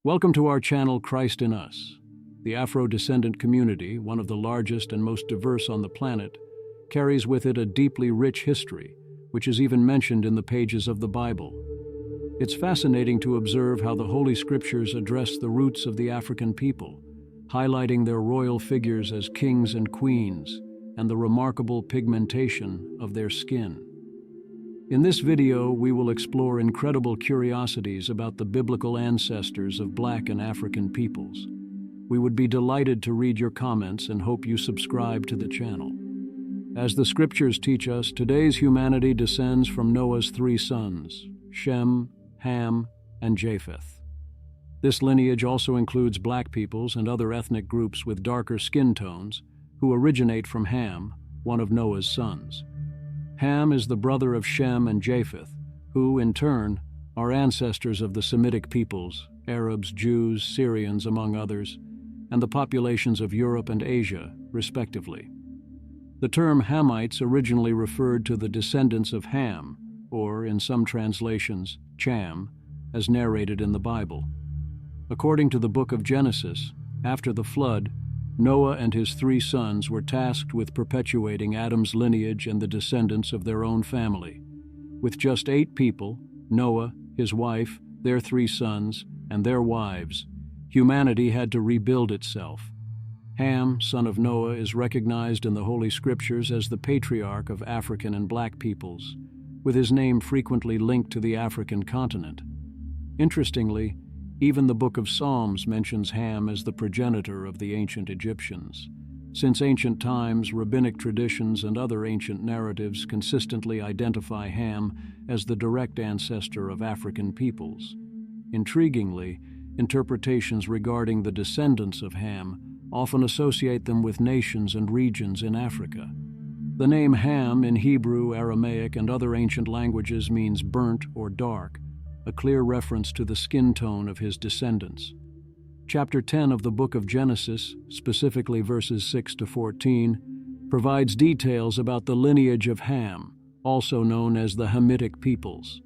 Welcome to our channel, Christ in Us. The Afro-descendant community, one of the largest and most diverse on the planet, carries with it a deeply rich history, which is even mentioned in the pages of the Bible. It's fascinating to observe how the Holy Scriptures address the roots of the African people, highlighting their royal figures as kings and queens, and the remarkable pigmentation of their skin. In this video, we will explore incredible curiosities about the biblical ancestors of Black and African peoples. We would be delighted to read your comments and hope you subscribe to the channel. As the Scriptures teach us, today's humanity descends from Noah's three sons, Shem, Ham, and Japheth. This lineage also includes Black peoples and other ethnic groups with darker skin tones who originate from Ham, one of Noah's sons. Ham is the brother of Shem and Japheth, who, in turn, are ancestors of the Semitic peoples, Arabs, Jews, Syrians, among others, and the populations of Europe and Asia, respectively. The term Hamites originally referred to the descendants of Ham, or, in some translations, Cham, as narrated in the Bible. According to the book of Genesis, after the flood, Noah and his three sons were tasked with perpetuating Adam's lineage and the descendants of their own family. With just 8 people, Noah, his wife, their 3 sons, and their wives, humanity had to rebuild itself. Ham, son of Noah, is recognized in the Holy Scriptures as the patriarch of African and Black peoples, with his name frequently linked to the African continent. Interestingly, even the Book of Psalms mentions Ham as the progenitor of the ancient Egyptians. Since ancient times, rabbinic traditions and other ancient narratives consistently identify Ham as the direct ancestor of African peoples. Intriguingly, interpretations regarding the descendants of Ham often associate them with nations and regions in Africa. The name Ham in Hebrew, Aramaic, and other ancient languages means burnt or dark, a clear reference to the skin tone of his descendants. Chapter 10 of the book of Genesis, specifically verses 6 to 14, provides details about the lineage of Ham, also known as the Hamitic peoples.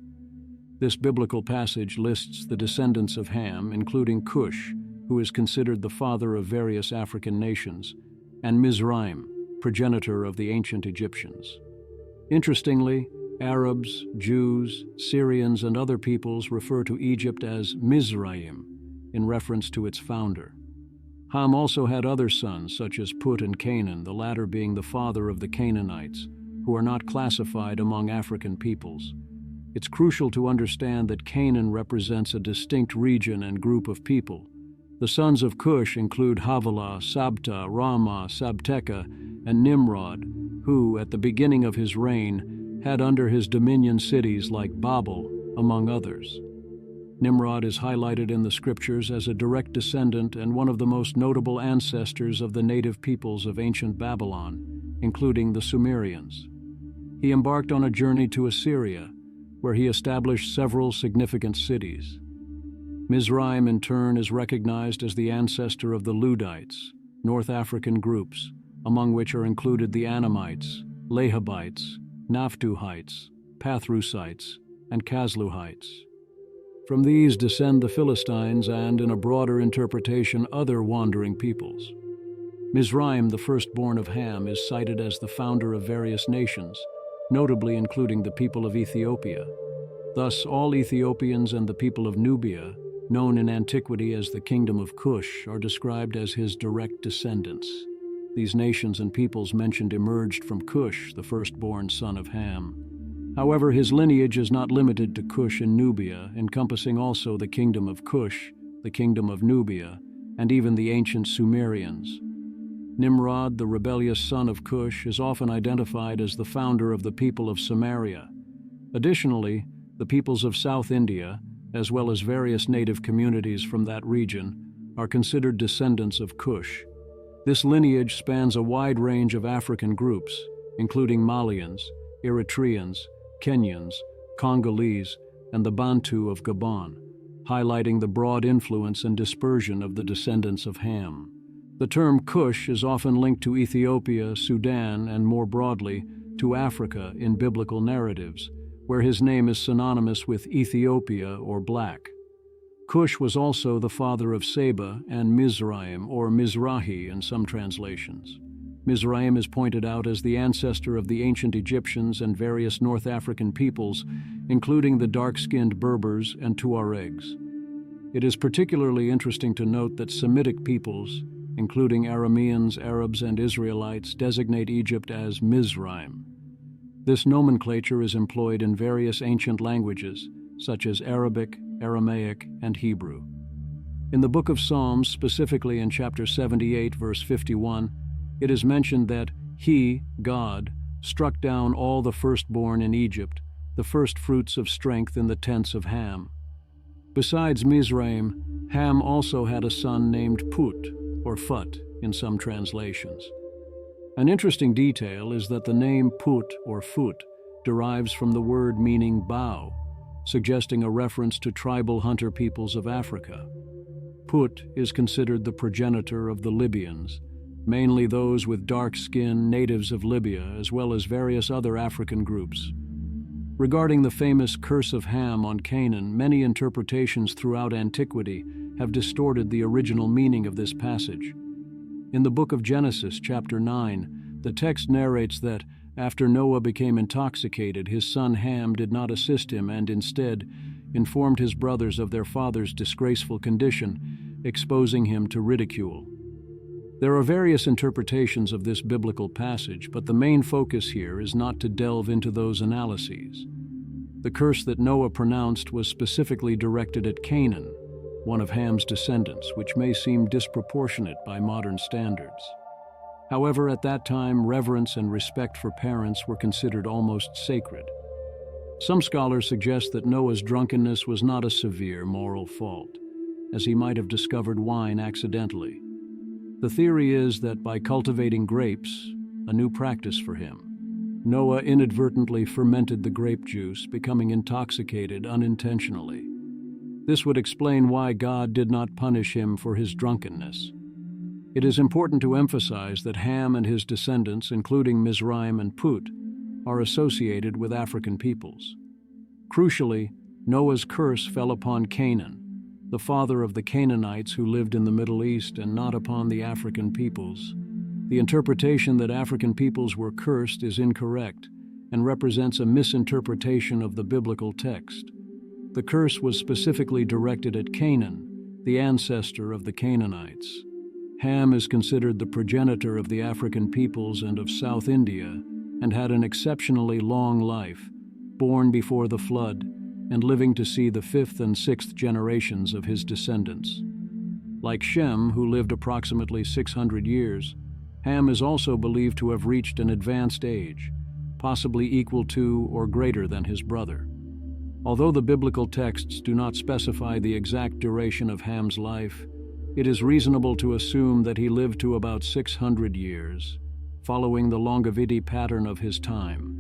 This biblical passage lists the descendants of Ham, including Cush, who is considered the father of various African nations, and Mizraim, progenitor of the ancient Egyptians. Interestingly, Arabs, Jews, Syrians, and other peoples refer to Egypt as Mizraim, in reference to its founder. Ham also had other sons, such as Put and Canaan, the latter being the father of the Canaanites, who are not classified among African peoples. It's crucial to understand that Canaan represents a distinct region and group of people. The sons of Cush include Havilah, Sabta, Ramah, Sabteka, and Nimrod, who, at the beginning of his reign, had under his dominion cities like Babel, among others. Nimrod is highlighted in the Scriptures as a direct descendant and one of the most notable ancestors of the native peoples of ancient Babylon, including the Sumerians. He embarked on a journey to Assyria, where he established several significant cities. Mizraim, in turn, is recognized as the ancestor of the Ludites, North African groups, among which are included the Anamites, Lehabites, Naphtuhites, Pathrusites, and Kasluhites. From these descend the Philistines and, in a broader interpretation, other wandering peoples. Mizraim, the firstborn of Ham, is cited as the founder of various nations, notably including the people of Ethiopia. Thus, all Ethiopians and the people of Nubia, known in antiquity as the Kingdom of Cush, are described as his direct descendants. These nations and peoples mentioned emerged from Cush, the firstborn son of Ham. However, his lineage is not limited to Cush and Nubia, encompassing also the Kingdom of Cush, the Kingdom of Nubia, and even the ancient Sumerians. Nimrod, the rebellious son of Cush, is often identified as the founder of the people of Samaria. Additionally, the peoples of South India, as well as various native communities from that region, are considered descendants of Cush. This lineage spans a wide range of African groups, including Malians, Eritreans, Kenyans, Congolese, and the Bantu of Gabon, highlighting the broad influence and dispersion of the descendants of Ham. The term Cush is often linked to Ethiopia, Sudan, and more broadly, to Africa in biblical narratives, where his name is synonymous with Ethiopia or Black. Cush was also the father of Seba and Mizraim, or Mizrahi in some translations. Mizraim is pointed out as the ancestor of the ancient Egyptians and various North African peoples, including the dark-skinned Berbers and Tuaregs. It is particularly interesting to note that Semitic peoples, including Arameans, Arabs, and Israelites, designate Egypt as Mizraim. This nomenclature is employed in various ancient languages, such as Arabic, Aramaic, and Hebrew. In the Book of Psalms, specifically in chapter 78, verse 51, it is mentioned that He, God, struck down all the firstborn in Egypt, the first fruits of strength in the tents of Ham. Besides Mizraim, Ham also had a son named Put, or Phut in some translations. An interesting detail is that the name Put or Phut derives from the word meaning bow, suggesting a reference to tribal hunter peoples of Africa. Put is considered the progenitor of the Libyans, mainly those with dark skin natives of Libya, as well as various other African groups. Regarding the famous curse of Ham on Canaan, many interpretations throughout antiquity have distorted the original meaning of this passage. In the book of Genesis, chapter 9, the text narrates that, after Noah became intoxicated, his son Ham did not assist him and instead informed his brothers of their father's disgraceful condition, exposing him to ridicule. There are various interpretations of this biblical passage, but the main focus here is not to delve into those analyses. The curse that Noah pronounced was specifically directed at Canaan, one of Ham's descendants, which may seem disproportionate by modern standards. However, at that time, reverence and respect for parents were considered almost sacred. Some scholars suggest that Noah's drunkenness was not a severe moral fault, as he might have discovered wine accidentally. The theory is that by cultivating grapes, a new practice for him, Noah inadvertently fermented the grape juice, becoming intoxicated unintentionally. This would explain why God did not punish him for his drunkenness. It is important to emphasize that Ham and his descendants, including Mizraim and Put, are associated with African peoples. Crucially, Noah's curse fell upon Canaan, the father of the Canaanites who lived in the Middle East, and not upon the African peoples. The interpretation that African peoples were cursed is incorrect and represents a misinterpretation of the biblical text. The curse was specifically directed at Canaan, the ancestor of the Canaanites. Ham is considered the progenitor of the African peoples and of South India, and had an exceptionally long life, born before the flood, and living to see the 5th and 6th generations of his descendants. Like Shem, who lived approximately 600 years, Ham is also believed to have reached an advanced age, possibly equal to or greater than his brother. Although the biblical texts do not specify the exact duration of Ham's life, it is reasonable to assume that he lived to about 600 years, following the longevity pattern of his time.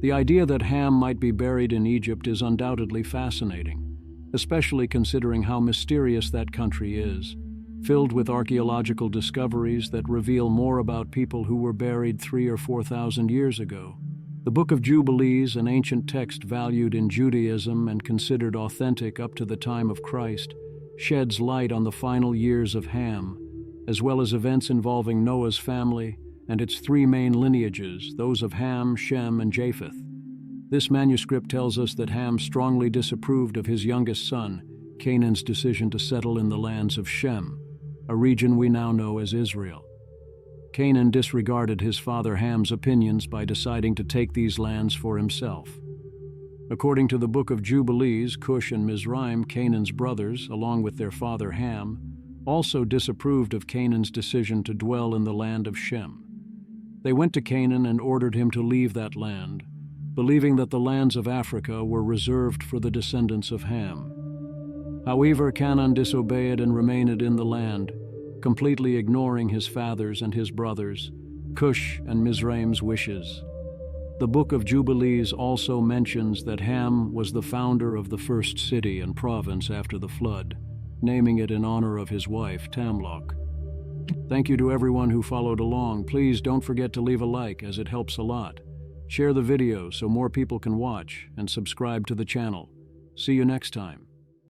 The idea that Ham might be buried in Egypt is undoubtedly fascinating, especially considering how mysterious that country is, filled with archaeological discoveries that reveal more about people who were buried 3,000 or 4,000 years ago. The Book of Jubilees, an ancient text valued in Judaism and considered authentic up to the time of Christ, sheds light on the final years of Ham, as well as events involving Noah's family and its 3 main lineages, those of Ham, Shem, and Japheth. This manuscript tells us that Ham strongly disapproved of his youngest son, Canaan's decision to settle in the lands of Shem, a region we now know as Israel. Canaan disregarded his father Ham's opinions by deciding to take these lands for himself. According to the Book of Jubilees, Cush and Mizraim, Canaan's brothers, along with their father Ham, also disapproved of Canaan's decision to dwell in the land of Shem. They went to Canaan and ordered him to leave that land, believing that the lands of Africa were reserved for the descendants of Ham. However, Canaan disobeyed and remained in the land, completely ignoring his father's and his brothers, Cush and Mizraim's wishes. The Book of Jubilees also mentions that Ham was the founder of the first city and province after the flood, naming it in honor of his wife, Tamloch. Thank you to everyone who followed along. Please don't forget to leave a like, as it helps a lot. Share the video so more people can watch, and subscribe to the channel. See you next time.